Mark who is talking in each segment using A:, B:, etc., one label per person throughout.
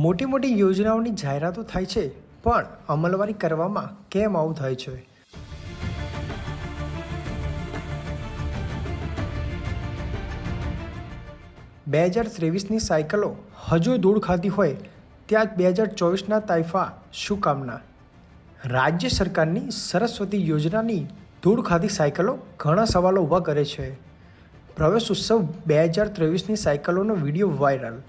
A: મોટી મોટી યોજનાઓની જાહેરાતો થાય છે પણ અમલવારી કરવામાં કેમ આવું થાય છે? 2023ની સાયકલો હજુ ધૂળ ખાધી હોય ત્યાં 2024ના તાઇફા શું કામના? રાજ્ય સરકારની સરસ્વતી યોજનાની ધૂળ ખાધી સાયકલો ઘણા સવાલો ઊભા કરે છે. પ્રવેશ ઉત્સવ 2023ની સાયકલોનો વિડીયો વાયરલ.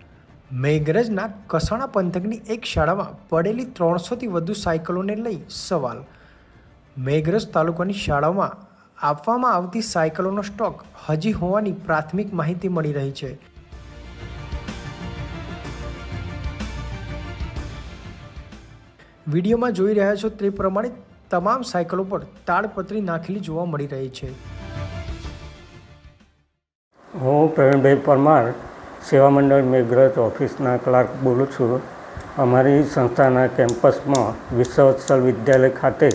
A: મેઘરજના કસાણા પંથકની એક શાળામાં પડેલી 300થી વધુ સાયકલોને લઈ સવાલ. મેઘરજ તાલુકાની શાળાઓમાં આપવામાં આવતી સાયકલોનો સ્ટોક હજી હોવાની પ્રાથમિક માહિતી મળી રહી છે. વિડીયોમાં જોઈ રહ્યા છો તે પ્રમાણે તમામ સાયકલો પર તાડપત્રી નાખેલી જોવા મળી રહી છે.
B: હું પ્રવીણભાઈ પરમાર, સેવા મંડળ મેઘરજ ઓફિસના ક્લાર્ક બોલું છું. અમારી સંસ્થાના કેમ્પસમાં વિશ્વવત્સલ વિદ્યાલય ખાતે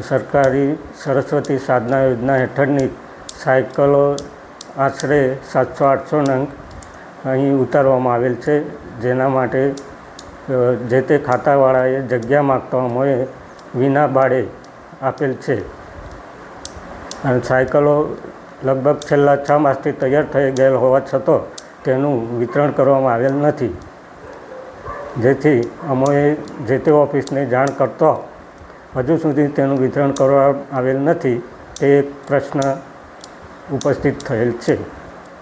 B: સરકારી સરસ્વતી સાધના યોજના હેઠળની સાયકલો આશરે 700-800 નંગ અહીં ઉતારવામાં આવેલ છે, જેના માટે જે તે ખાતાવાળાએ જગ્યા માગતા અમોએ વિના ભાડે આપેલ છે. અને સાયકલો લગભગ છેલ્લા 6 માસથી તૈયાર થઈ ગયેલ હોવા છતાં તેનું વિતરણ કરવામાં આવેલ નથી, જેથી અમોએ જે તે ઓફિસને જાણ કરતો હજુ સુધી તેનું વિતરણ કરવામાં આવેલ નથી. તે એક પ્રશ્ન ઉપસ્થિત થયેલ છે.